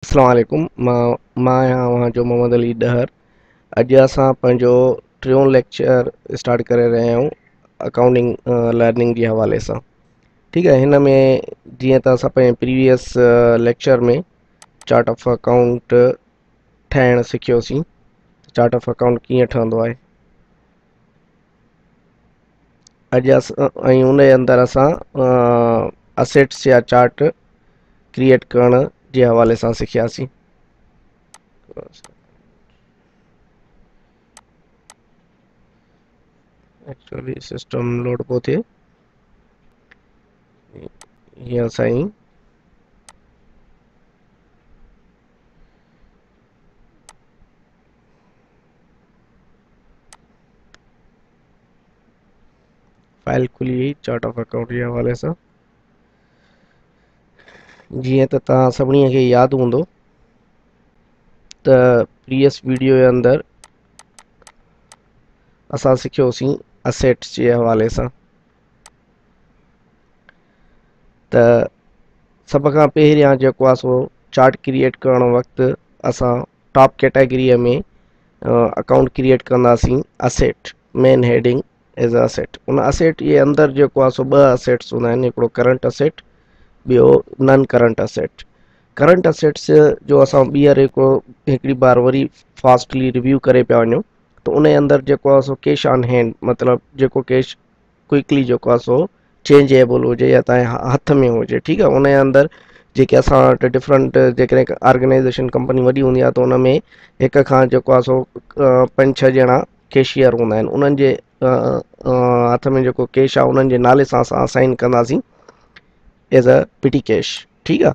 अस्सलाम वालेकुम। मां आहियां वहाँ जो मोहम्मद अली डहर। अॼु असां पंहिंजो टियों लेक्चर स्टार्ट करे रहिया आहियूं अकाउंटिंग लर्निंग जे हवाले सां। ठीकु आहे, हिन में जीअं त असां पंहिंजे प्रीवियस लेक्चर में चार्ट ऑफ अकाउंट ठाहिणु सिखियोसीं। चार्ट ऑफ अकाउंट कीअं ठहंदो आहे अॼु ऐं उन जे अंदरि असां असेट्स या चार्ट क्रिएट करण जे हवाले सां सिखियासीं। एक्चुअली सिस्टम लोड पियो थिए हीअं साईं। फाइल खुली हुई चार्ट ऑफ अकाउंट जे हवाले सां। जीअं त तव्हां सभिनी खे यादि हूंदो त प्रीवियस वीडियो जे अंदरि असां सिखियोसीं असेट्स जे हवाले सां। त सभ खां पहिरियां जेको आहे सो चार्ट क्रिएट करण वक़्तु असां टॉप कैटेगरीअ में अकाउंट क्रिएट कंदासीं asset, main heading as a asset. उन असेट जे अंदरि जेको आहे सो ॿ असेट्स हूंदा आहिनि, हिकिड़ो करंट असेट, ॿियो नन करंट असेट। करंट असेट्स जो असां ॿीहर हिकिड़ी बार वरी फास्टली रिव्यू करे पिया वञूं त उन जे अंदरि जेको आहे सो कैश ऑन हैंड, मतिलबु जेको कैश क्विकली जेको आहे सो चेंजेबल हुजे या तव्हांजे हथ में हुजे। ठीकु आहे, उन जे अंदरि जेके असां वटि डिफरेंट जेकॾहिं ऑर्गेनाइज़ेशन कंपनी वॾी हूंदी आहे त उन में हिक खां जेको आहे सो 5-6 ॼणा कैशियर हूंदा आहिनि। उन्हनि जे हथ में जेको कैश आहे उन्हनि जे नाले सां असां असाइन कंदासीं एज़ अ पिटी कैश। ठीकु आहे,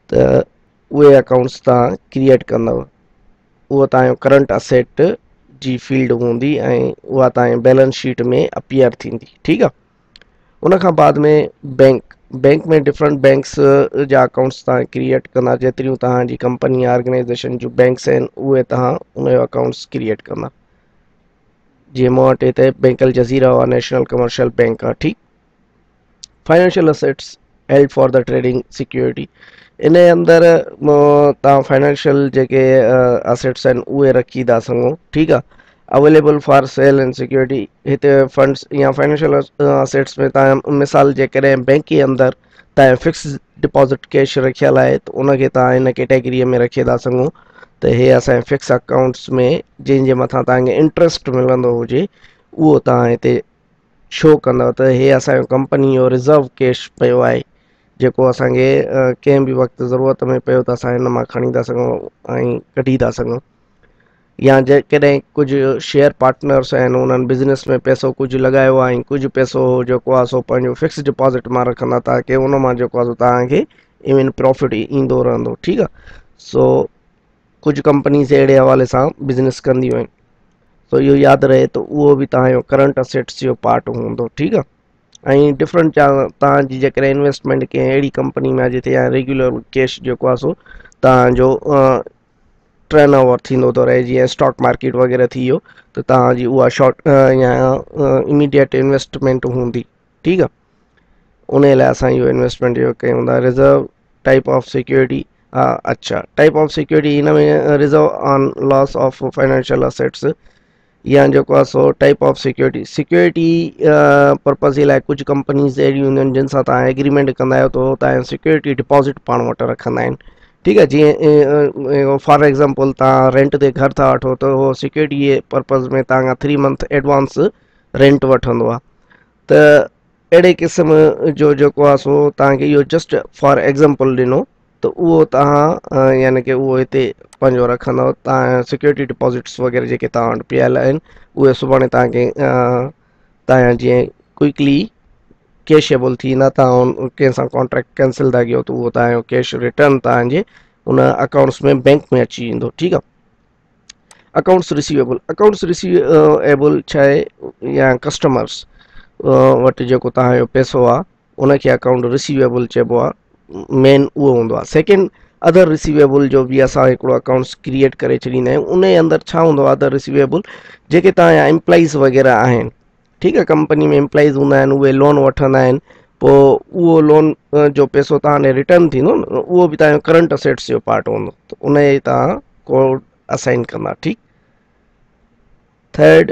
त उहे अकाउंट्स तव्हां क्रिएट कंदव। उहो तव्हांजो करंट असेट जी फील्ड हूंदी ऐं उहा तव्हांजे बैलेंस शीट में अपीयर थींदी। ठीकु आहे, उन खां बाद में बैंक में डिफरेंट बैंक्स जा अकाउंट्स तव्हां क्रिएट कंदा। जेतिरियूं तव्हांजी कंपनी ऑर्गेनाइज़ेशन जूं बैंक्स आहिनि उहे तव्हां उन जो अकाउंट्स क्रिएट कंदा। जीअं मूं वटि हिते बैंक अल जज़ीरा आहे, नेशनल कमर्शियल बैंक आहे। ठीकु, financial assets held for the trading security. इन जे अंदरि तव्हां फाइनेंशियल जेके असेट्स आहिनि उहे रखी था सघो। ठीकु आहे, available for sale and security. हिते फंड्स या फाइनेंशियल असेट्स में तव्हां मिसाल जेकॾहिं बैंक जे अंदरि तव्हांजो फिक्स डिपॉज़िट कैश रखियल आहे त उनखे तव्हां हिन कैटेगरीअ में रखे था सघो त हे असांजे फिक्स अकाउंट्स में जंहिंजे मथां तव्हांखे इंट्रस्ट मिलंदो हुजे उहो तव्हां हिते शो कंदव त हे असांजो कंपनी जो रिज़र्व कैश पियो आहे, जेको असांखे कंहिं बि वक़्तु ज़रूरत में पियो त असां हिन मां खणी था सघूं ऐं कढी था सघूं। या जेकॾहिं कुझु शेयर पार्टनर्स आहिनि, उन्हनि बिज़नेस में पैसो कुझु लॻायो आहे ऐं कुझु पैसो जेको आहे सो पंहिंजो फिक्स डिपॉज़िट मां रखंदा ताकि उन मां जेको आहे सो तव्हांखे इवन प्रॉफिट ईंदो रहंदो। ठीकु आहे, सो कुझु कंपनीज़ अहिड़े हवाले सां बिज़नेस कंदियूं आहिनि, सो इहो यादि रहे त उहो बि तव्हांजो करंट असेट्स जो पार्ट हूंदो। ठीकु आहे, ऐं डिफरेंट तव्हांजी जेकॾहिं इन्वेस्टमेंट कंहिं अहिड़ी कंपनी में आहे जिते या रेगुलर कैश जेको आहे सो तव्हांजो टर्न ओवर थींदो थो रहे, जीअं स्टॉक मार्केट वग़ैरह थी वियो त तव्हांजी उहा शॉर्ट या इमीडिएट इन्वेस्टमेंट हूंदी। ठीकु आहे, उन लाइ असां इहो इन्वेस्टमेंट जो कयूं था। रिज़र्व टाइप ऑफ सिक्योरिटी, हा अच्छा, टाइप ऑफ सिक्योरिटी हिन में reserve on loss of financial assets या जेको आहे सो टाइप ऑफ सिक्योरिटी पर्पज़ जे लाइ कुझु कंपनीज़ अहिड़ियूं हूंदियूं आहिनि जिन सां तव्हां एग्रीमेंट कंदा आहियो त तव्हांजो सिक्योरिटी डिपॉज़िट पाण वटि रखंदा आहिनि। ठीकु आहे, जीअं फॉर एग्ज़ाम्पल तव्हां रेंट ते घर था वठो त उहो सिक्योरिटी जे पर्पज़ में तव्हांखां 3 मंथ एडवांस रेंट वठंदो आहे। त अहिड़े क़िस्म जो जेको आहे सो तव्हांखे इहो जस्ट फॉर एग्ज़ाम्पल ॾिनो त उहो तव्हां यानी कि उहो हिते पंहिंजो रखंदव। तव्हां सिक्योरिटी डिपॉज़िट्स वग़ैरह जेके तव्हां वटि पियल आहिनि उहे सुभाणे तव्हांखे तव्हां जीअं क्विकली कैशेबल थींदा। तव्हां कंहिंसां कॉन्ट्रैक्ट कैंसिल था कयो त उहो तव्हांजो कैश रिटर्न तव्हांजे उन अकाउंट्स में बैंक में अची वेंदो। ठीकु आहे, अकाउंट्स रिसीवेबल छा आहे, या कस्टमर्स वटि जेको तव्हांजो पैसो आहे उनखे अकाउंट रिसीवेबल चइबो आहे, मेन उहो हूंदो आहे। सेकेंड, अदर रिसीवेबल जो बि असां हिकिड़ो अकाउंट्स क्रिएट करे छॾींदा आहियूं। उन जे अंदरि छा हूंदो आहे, अदर रिसीवेबल जेके तव्हांजा एम्प्लॉइज़ वग़ैरह आहिनि। ठीकु आहे, कंपनी में एम्प्लॉइज़ हूंदा आहिनि, उहे लोन वठंदा आहिनि, पोइ उहो लोन जो पैसो तव्हां रिटर्न थींदो न, उहो बि तव्हांजो करंट असेट्स जो पार्ट हूंदो, त उन जी तव्हां कोड असाइन कंदा। ठीकु। थर्ड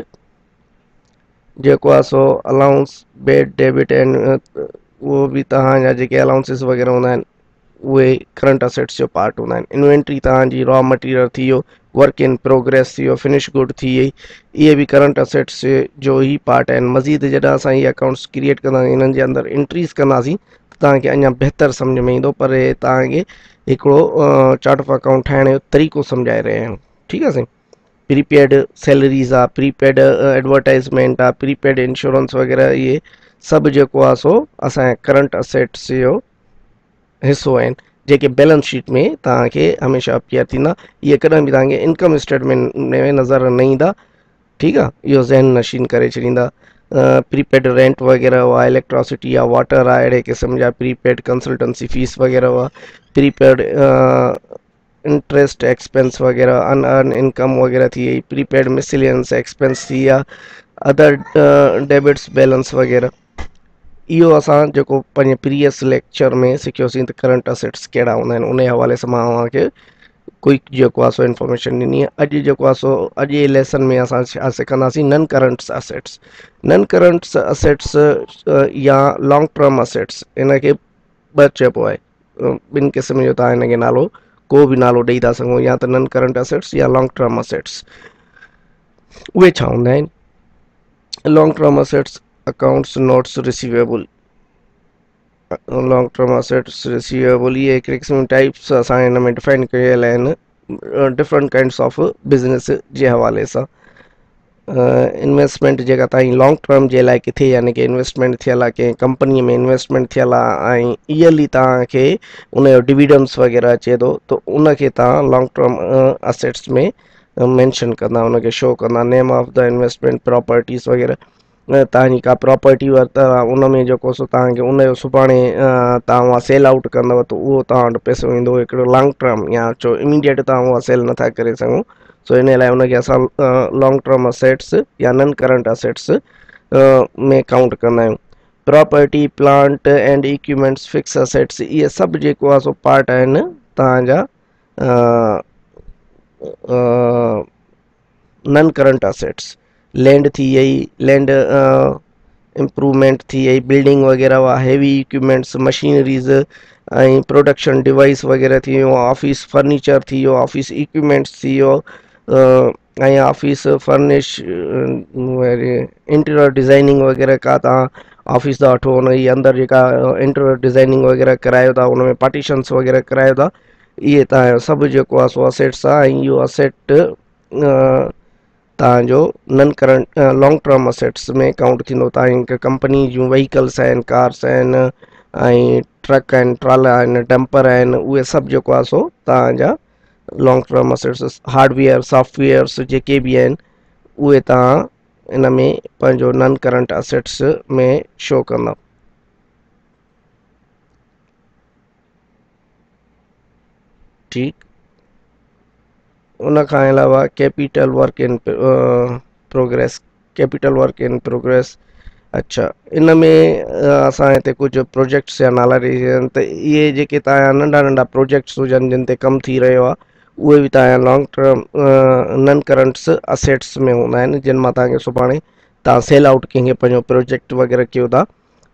जेको आहे सो अलाउंस बेड डेबिट एंड उहो बि तव्हांजा जेके अलाउंसिस वग़ैरह हूंदा आहिनि उहे करंट असेट्स जो पार्ट हूंदा आहिनि। इन्वेंट्री तव्हांजी रॉ मटीरियल थी वियो, वर्क इन प्रोग्रेस थी वियो, फिनिश गुड थी वई, इहे बि करंट असेट्स जो ई पार्ट आहिनि। मज़ीद जॾहिं असां इहे अकाउंट्स क्रिएट कंदासीं, इन्हनि जे अंदरि एंट्रीज़ कंदासीं, त तव्हांखे अञा बहितर सम्झ में ईंदो, पर हे तव्हांखे हिकिड़ो चार्ट ऑफ अकाउंट ठाहिण जो तरीक़ो सम्झाए रहिया आहियूं। ठीकु आहे साईं। प्रीपेड सैलरीज़ आहे, प्रीपेड एडवर्टाइज़मेंट आहे, प्रीपेड इंश्योरेंस वग़ैरह, इहे सभु जेको आहे सो असांजे करंट असेट्स जो हिसो आहिनि, जेके बैलेंस शीट में तव्हांखे हमेशह अपीयर थींदा। इहे कॾहिं बि तव्हांखे इनकम स्टेटमेंट में नज़र न ईंदा। ठीकु आहे, इहो ज़हन नशीन करे छॾींदा। प्रीपेड रेंट वग़ैरह हुआ, इलेक्ट्रिसिटी आहे, वाटर आहे, अहिड़े क़िस्म जा प्रीपेड कंसल्टेंसी फीस वग़ैरह हुआ, प्रीपेड इंटरेस्ट एक्सपेंस वग़ैरह, अनअर्न इनकम वग़ैरह थी वई, प्रीपेड मिसलेनियस एक्सपेंस थी विया, अदर डेबिट्स बैलेंस वग़ैरह। इहो असां जेको पंहिंजे प्रीवियस लेक्चर में सिखियोसीं त करंट असेट्स कहिड़ा हूंदा आहिनि, उन हवाले सां मां तव्हांखे क्विक जेको आहे सो इन्फॉर्मेशन ॾिनी आहे। अॼु जेको आहे सो अॼु जे लेसन में असां छा सिखंदासीं, नन करंट असेट्स। नन करंट असेट्स या लॉन्ग टर्म असेट्स, इन खे ॿ चइबो आहे, ॿिनि क़िस्म जो तव्हां हिन खे नालो को बि नालो ॾेई था सघूं, या त नन करंट असेट्स या लॉन्ग टर्म असेट्स। उहे छा हूंदा आहिनि? Long term assets accounts notes receivable, long term assets receivable, इहे हिकिड़े क़िस्म टाइप्स असां हिन में डिफाइन कयल आहिनि डिफरेंट काइंड्स ऑफ बिज़नेस जे हवाले सां। इन्वेस्टमेंट जेका तव्हांजी लॉन्ग टर्म जे लाइ किथे, यानी कि इन्वेस्टमेंट थियल आहे, कंहिं कंपनीअ में इन्वेस्टमेंट थियल आहे ऐं ईयरली तव्हांखे उनजो डिविडेंड्स वग़ैरह अचे थो, त उनखे तव्हां लॉन्ग टर्म असेट्स में मेंशन कंदा, उनखे शो कंदा। नेम ऑफ द इन्वेस्टमेंट प्रॉपर्टीज़ वग़ैरह, तव्हांजी का प्रॉपर्टी वरितल आहे, उन में जेको सो तव्हांखे उनजो सुभाणे तव्हां उहा सेल आउट कंदव, त उहो तव्हां वटि पैसो ईंदो, हिकिड़ो लॉन्ग टर्म, या चो इमीडिएट तव्हां उहा सेल नथा करे सघूं, सो इन लाइ उनखे असां लॉन्ग टर्म असेट्स या नन करंट असेट्स में काउंट कंदा आहियूं। Property, plant and equipments, fix assets, इहे सभु जेको आहे सो पार्ट आहिनि तव्हांजा नन करंट असेट्स। लैंड थी वई, लैंड इम्प्रूवमेंट थी वई, बिल्डिंग वग़ैरह हुआ, हैवी इक्विपमेंट्स, मशीनरीज़ ऐं प्रोडक्शन डिवाइस वग़ैरह थी वियो, ऑफिस फर्नीचर थी वियो, ऑफिस इक्विपमेंट्स थी वियो, ऐं ऑफिस फर्निश इंटीरियर डिज़ाइनिंग वग़ैरह का तव्हां ऑफिस था वठो, उन जी अंदरि जेका इंटीरियर डिज़ाइनिंग वग़ैरह करायो था, उन में पार्टीशन्स वग़ैरह करायो था, इहे तव्हांजो सभु जेको आहे सो असेट्स आहे। ऐं इहो असेट तव्हांजो नन करंट लॉन्ग टर्म असेट्स में काउंट थींदो। तव्हांजी कंपनी जूं व्हीकल्स आहिनि, कार्स आहिनि ऐं ट्रक आहिनि, ट्राला आहिनि, डंपर आहिनि, उहे सभु जेको आहे सो तव्हांजा long term assets. Hardware softwares जेके बि आहिनि उहे तव्हां इन में पंहिंजो नन करंट असेट्स में शो कंदा। ठीकु। उन खां अलावा capital work in progress, capital work in progress. अच्छा, इन में असां हिते कुझु प्रोजेक्ट्स जा नाला ॾेई सघनि, त इहे जेके तव्हांजा नंढा नंढा प्रोजेक्ट्स हुजनि जिन ते कमु थी रहियो आहे, उहे बि तव्हांजा लॉन्ग टर्म नन करंट्स असेट्स में हूंदा आहिनि, जिन मां तव्हांखे सुभाणे तव्हां सेल आउट कंहिंखे पंहिंजो प्रोजेक्ट वग़ैरह कयो था,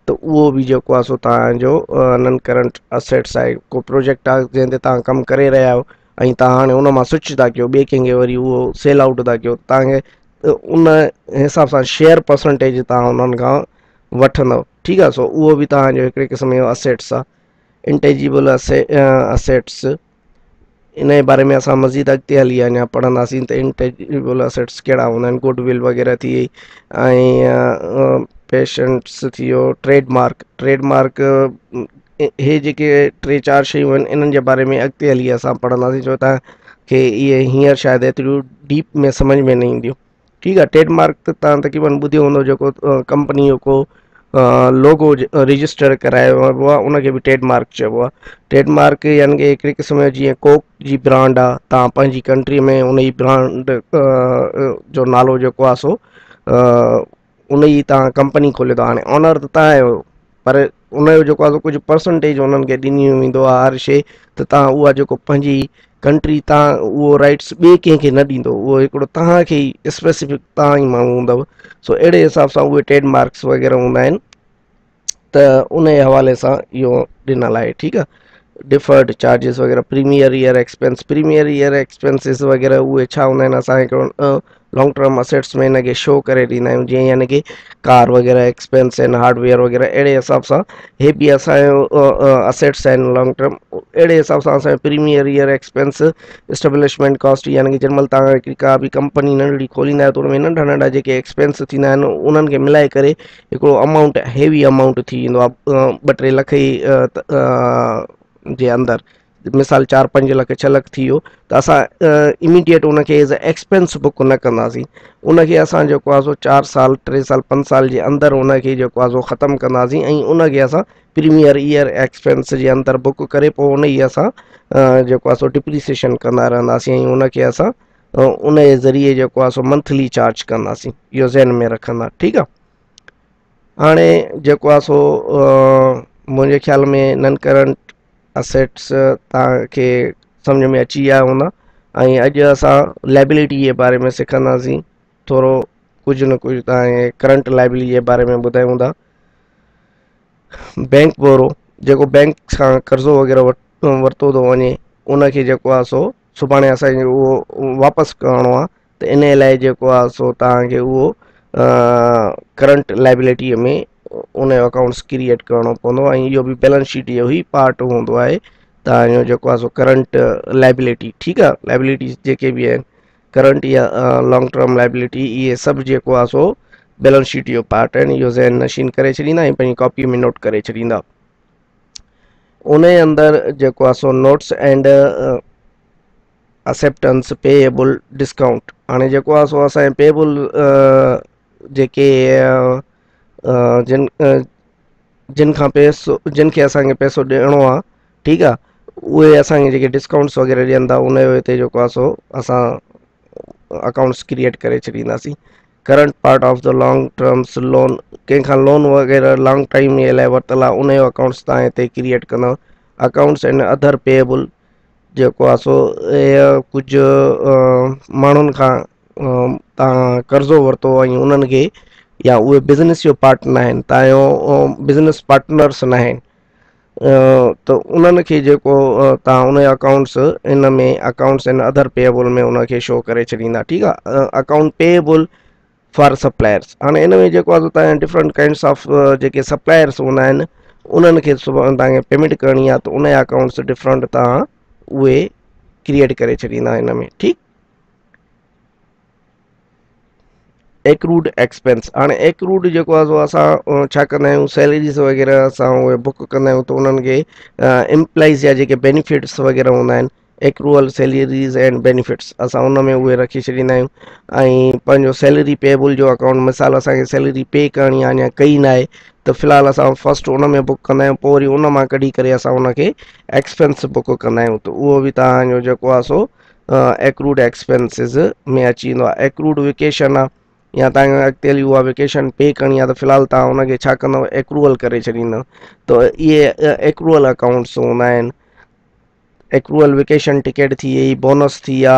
त उहो बि जेको आहे सो तव्हांजो नन करंट असेट्स आहे। को प्रोजेक्ट आहे जंहिं ते तव्हां कमु करे रहिया आहियो ऐं तव्हां हाणे उन मां स्विच था कयो, ॿिए कंहिंखे वरी उहो सेल आउट था कयो, तव्हांखे उन हिसाब सां शेयर परसेंटेज तव्हां उन्हनि खां वठंदव। ठीकु आहे, सो उहो बि तव्हांजो हिकिड़े क़िस्म जो असेट्स आहे। इंटेजिबल असेट्स, इन जे बारे में असां मज़ीद अॻिते हली अञा पढ़ंदासीं त इंटेजिबल असेट्स कहिड़ा हूंदा आहिनि। गुडविल वग़ैरह थी वई, ऐं पेशेंट्स थी वियो, ट्रेडमार्क। ट्रेडमार्क हे जेके टे चारि शयूं आहिनि, इन्हनि जे बारे में अॻिते हली असां पढ़ंदासीं, छो तव्हांखे इहे हींअर शायदि एतिरियूं डीप में सम्झ में न ईंदियूं। ठीकु आहे। ट्रेडमार्क त तव्हां तक़रीबन ॿुधियो हूंदो, जेको कंपनी जो को लोगो रजिस्टर करायो वञिबो आहे, उनखे बि ट्रेडमार्क चइबो आहे। ट्रेडमार्क यानी कि हिकिड़े क़िस्म जो जीअं कोक जी ब्रांड आहे, तव्हां पंहिंजी कंट्रीअ में उन जी ब्रांड जो नालो जेको आहे सो उन जी तव्हां कंपनी खोलियो था, हाणे ऑनर त तव्हां आहियो, पर उनजो जेको आहे कुझु परसेंटेज उन्हनि खे ॾिनी वेंदो आहे हर शइ, त तव्हां उहा जेको पंहिंजी कंट्री तव्हां उहो राइट्स ॿिए कंहिंखे न ॾींदो, उहो हिकिड़ो तव्हांखे ई स्पेसिफिक तव्हां ई माण्हू हूंदव। सो अहिड़े हिसाब सां उहे ट्रेड मार्क्स वग़ैरह हूंदा आहिनि, त उन जे हवाले सां इहो ॾिनल आहे। ठीकु आहे। डिफर्ड चार्जिस वग़ैरह, प्रीमियर ईयर एक्सपेंसिस वग़ैरह उहे छा हूंदा आहिनि, असां हिकिड़ो लॉन्ग टर्म असेट्स में हिनखे शो करे ॾींदा आहियूं, जीअं यानी कि कार वग़ैरह एक्सपेंस आहिनि, हार्डवेयर वग़ैरह, अहिड़े हिसाब सां हे बि असांजो असेट्स आहिनि लॉन्ग टर्म। अहिड़े हिसाब सां असांजो premier year expense, establishment cost, यानी कि जेॾी महिल तव्हां हिकिड़ी का बि कंपनी नंढड़ी खोलींदा आहियो त उनमें नंढा नंढा जेके एक्सपेंस थींदा आहिनि उन्हनि खे मिलाए करे हिकिड़ो अमाउंट, हेवी अमाउंट थी वेंदो आहे, 2-3 लख ई जे अंदरि। मिसाल 4-5 लख 6 लख थी वियो, त असां इमीडिएट उनखे एज़ अ एक्सपेंस बुक न कंदासीं, उनखे असां जेको आहे सो 4 साल 3 साल 5 साल जे अंदरि उनखे जेको आहे सो ख़तमु कंदासीं, ऐं उनखे असां प्रीमियर ईयर एक्सपेंस जे अंदरि बुक करे पोइ उन ई असां जेको आहे सो डिप्रीसिएशन कंदा रहंदासीं, ऐं उनखे असां उन जे ज़रिए जेको आहे सो मंथली चार्ज कंदासीं। इहो ज़हन में रखंदा। ठीकु आहे। हाणे जेको आहे सो मुंहिंजे ख़्याल में नन करंट असेट्स तव्हांखे सम्झ में अची विया हूंदा, ऐं अॼु असां लाइबिलिटी जे बारे में सिखंदासीं, थोरो कुझु न कुझु तव्हांखे करंट लाइबिलिटी जे बारे में ॿुधायूं था। बैंक बोरो, जेको बैंक सां कर्ज़ो वग़ैरह वरितो थो वञे, उनखे जेको आहे सो सुभाणे असांखे उहो वापसि करिणो आहे, त इन लाइ जेको आहे सो तव्हांखे उहो करंट लाइबिलिटीअ में उनजो अकाउंट्स क्रिएट करिणो पवंदो, ऐं इहो बि बैलेंस शीट जो ई पार्ट हूंदो आहे तव्हांजो जेको आहे सो करंट लाइबिलिटी। ठीकु आहे। लाइबिलिटीज़ जेके बि आहिनि, करंट या लॉन्ग टर्म लाइबिलिटी, इहे सभु जेको आहे सो बैलेंस शीट जो पार्ट आहिनि। इहो ज़हन नशीन करे छॾींदा ऐं पंहिंजी कॉपीअ में नोट करे छॾींदा। उन जे अंदरि जेको आहे सो notes and acceptance payable discount, हाणे जेको आहे सो असांजे पेएबल जेके जिन खां जिन खे असांखे पैसो ॾियणो आहे, ठीकु आहे, उहे असांखे जेके डिस्काउंट्स वग़ैरह ॾियनि था उनजो हिते जेको आहे सो असां अकाउंट्स क्रिएट करे छॾींदासीं। Current part of the long terms loan, कंहिंखां लोन वग़ैरह लॉन्ग टाइम जे लाइ वरितल आहे, उनजो अकाउंट्स तव्हां हिते क्रिएट कंदव। अकाउंट्स एंड अदर पेएबल, जेको आहे सो कुझु माण्हुनि खां तव्हां कर्ज़ो वरितो ऐं उन्हनि खे, या उहे बिज़नेस जो पार्ट न आहिनि, तव्हांजो बिज़नेस पार्टनर्स न आहिनि, त उन्हनि खे जेको तव्हां उन अकाउंट्स इन में अकाउंट्स एंड अदर पेएबल में उनखे शो करे छॾींदा। ठीकु आहे। अकाउंट पेएबल फॉर सप्लायर्स, हाणे इन में जेको आहे तव्हांजा डिफरेंट काइंड्स ऑफ जेके सप्लायर्स हूंदा आहिनि उन्हनि खे सुभाणे तव्हांखे पेमेंट करणी आहे, त उन जा अकाउंट्स डिफरेंट तव्हां उहे क्रिएट करे छॾींदा हिन में। ठीकु। एक्रूड एक्सपेंस, हाणे एक्रूड जेको आहे सो असां छा कंदा आहियूं, सैलरीज़ वग़ैरह असां उहे बुक कंदा आहियूं, त उन्हनि खे एम्प्लॉइज़ जा जेके बेनिफिट्स वग़ैरह हूंदा आहिनि, एक्रूअल सैलरीज़ एंड बेनिफिट्स, असां उन में उहे रखी छॾींदा आहियूं। ऐं पंहिंजो सैलरी पेएबल जो अकाउंट, मिसाल असांखे सैलरी पे करणी आहे अञा कई न आहे, त फ़िलहालु असां फस्ट उन में बुक कंदा आहियूं, पोइ वरी उन मां कढी करे असां उनखे एक्सपेंस बुक कंदा आहियूं, त उहो बि तव्हांजो जेको आहे सो एक्रूड एक्सपेंसिस में अची वेंदो आहे। एक्रूड वेकेशन आहे, या तव्हांखे अॻिते हली उहा वेकेशन पे करणी आहे, त फ़िलहालु तव्हां उनखे छा कंदव, एक्रूअल करे छॾींदव, त इहे एक्रूअल अकाउंट्स हूंदा आहिनि। एक्रूअल वेकेशन टिकट थी वई, बोनस थी विया,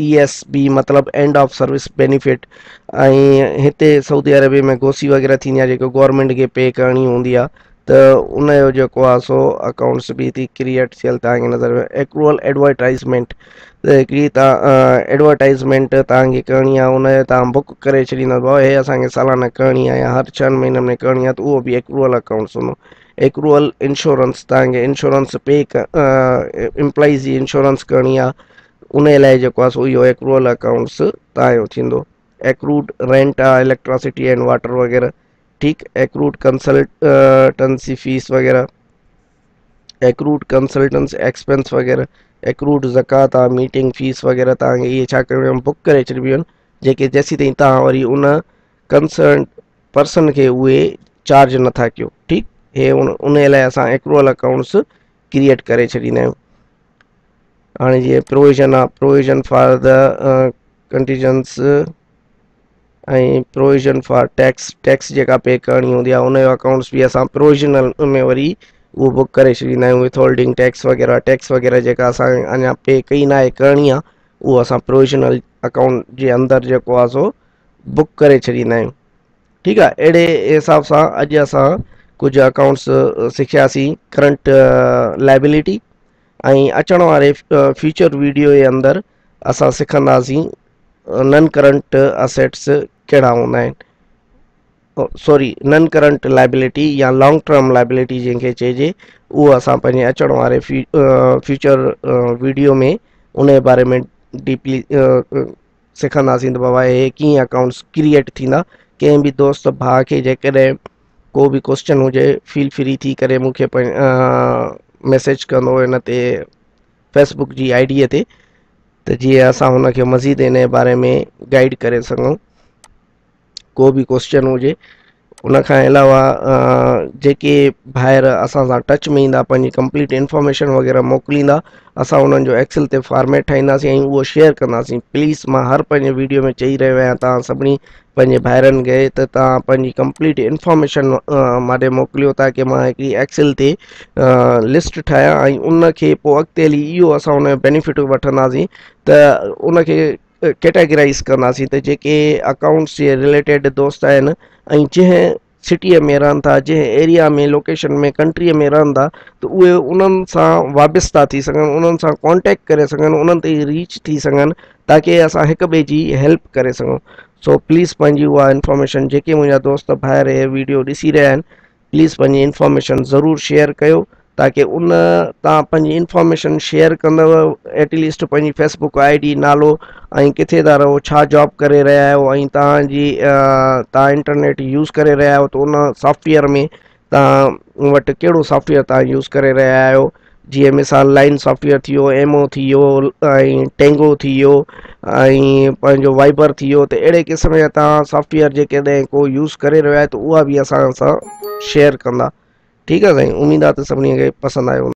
ESB मतिलबु एंड ऑफ सर्विस बेनिफिट, ऐं हिते सऊदी अरबिया में गोसी वग़ैरह थींदी आहे जेको गवर्नमेंट खे पे करणी हूंदी आहे, त उनजो जेको आहे सो अकाउंट्स बि थी क्रिएट थियल तव्हांखे नज़र में। एक्रूअल एडवर्टाइज़मेंट, त हिकिड़ी तव्हां एडवर्टाइज़मेंट तव्हांखे करणी आहे, उनजो तव्हां बुक करे छॾींदा, भाउ हे असांखे सालाना करणी आहे या हर 6 महीननि में करणी आहे, त उहो बि एक्रूअल अकाउंट्स हूंदो। एक्रूअल इंश्योरेंस, तव्हांखे इंश्योरेंस पे एम्प्लॉइज़ जी इंश्योरेंस करणी आहे, उन लाइ जेको आहे सो इहो एक्रूअल अकाउंट्स तव्हांजो थींदो। एक्रूड रेंट आहे, इलेक्ट्रिसिटी एंड वाटर वग़ैरह। ठीकु। एक्रूड कंसल्टेंसी फीस वग़ैरह, एक्रूड कंसल्टेंस एक्सपेंस वग़ैरह, एक्रूड ज़कात आहे, मीटिंग फीस वग़ैरह, तव्हांखे इहे छा करिणो आहे, बुक करे छॾिबियूं आहिनि, जेके जेसीं ताईं तव्हां वरी उन कंसर्न पर्सन खे उहे चार्ज नथा कयो। ठीकु। हे उन लाइ असां एक्रूअल अकाउंट्स क्रिएट करे छॾींदा आहियूं। हाणे जीअं प्रोविज़न आहे, प्रोविज़न फॉर द कंटीजेंस ऐं प्रोविजन फॉर टैक्स जेका पे करणी हूंदी आहे उन जो अकाउंट्स बि असां प्रोविजनल में वरी उहो बुक करे छॾींदा आहियूं। विथहोल्डिंग टैक्स वग़ैरह जेका असां अञा पे कई न आहे करणी आहे उहो असां प्रोविजनल अकाउंट जे अंदरि जेको आहे सो बुक करे छॾींदा आहियूं। ठीकु आहे, अहिड़े हिसाब सां अॼु असां कुझु अकाउंट्स सिखियासीं, करंट लाइबिलिटी, ऐं अचण वारे फ्यूचर वीडियो जे अंदरि असां सिखंदासीं नन करंट असेट्स कहिड़ा हूंदा आहिनि, सॉरी नन करंट लाइबिलिटी या लॉन्ग टर्म लाइबिलिटी जंहिंखे चइजे, उहो असां पंहिंजे अचण वारे फ्यूचर वीडियो में उन जे बारे में डीपली सिखंदासीं त बाबा हे कीअं अकाउंट्स क्रिएट थींदा। कंहिं बि दोस्त भाउ खे जेकॾहिं को बि क्वेश्चन हुजे फील फ्री थी करे मूंखे मैसेज कंदो हिन ते फेसबुक जी आईडीअ ते, त जीअं असां हुनखे मज़ीद इन जे बारे में गाइड करे सघूं। को बि क्वेश्चन हुजे, उन खां अलावा जेके ॿाहिरि असां सां टच में ईंदा पंहिंजी कंप्लीट इंफॉर्मेशन वग़ैरह मोकिलींदा, असां उन्हनि जो एक्सेल ते फॉर्मेट ठाहींदासीं ऐं उहो शेयर कंदासीं। प्लीज़ मां हर पंहिंजे वीडियो में चई रहियो आहियां तव्हां सभिनी पंहिंजे भाइरनि खे त तव्हां पंहिंजी कंप्लीट इंफॉर्मेशन माॾे मोकिलियो, ताकी मां हिकिड़ी एक्सेल ते लिस्ट ठाहियां ऐं उनखे पोइ अॻिते हली इहो असां उन जो बेनिफिट वठंदासीं त उनखे कैटेगराइज़ कंदासीं त जेके अकाउंट्स जे रिलेटेड दोस्त आहिनि ऐं जंहिं सिटीअ में रहनि था, जंहिं एरिया में लोकेशन में कंट्रीअ में रहनि था, त उहे उन्हनि सां वाबिस्ता थी सघनि, उन्हनि सां कॉन्टेक्ट करे सघनि, उन्हनि ते रीच थी सघनि, ताकी असां हिक ॿिए जी हेल्प करे सघूं। सो प्लीज़ पंहिंजी उहा इंफॉर्मेशन, जेके मुंहिंजा दोस्त ॿाहिरि हे वीडियो ॾिसी रहिया आहिनि, प्लीज़ पंहिंजी इंफॉर्मेशन ज़रूरु शेयर कयो, ताकी उन तव्हां पंहिंजी इंफॉर्मेशन शेयर कंदव, एटलीस्ट पंहिंजी फेसबुक आईडी, नालो ऐं किथे था रहो, छा जॉब करे रहिया आहियो, ऐं तव्हां इंटरनेट यूज़ करे रहिया आहियो त उन सॉफ्टवेयर में तव्हां वटि कहिड़ो सॉफ्टवेयर तव्हां यूज़ करे रहिया आहियो। जीअं मिसाल लाइन सॉफ्टवेयर थी वियो, एमओ थी वियो, ऐं टेंगो थी वियो, ऐं पंहिंजो वाइबर थी वियो। त अहिड़े क़िस्म जा तव्हां सॉफ्टवेयर जेकॾहिं को यूज़ करे रहियो आहे त उहा बि असां सां शेयर कंदा। ठीकु आहे साईं, उमेदु आहे त सभिनी खे पसंदि आयो।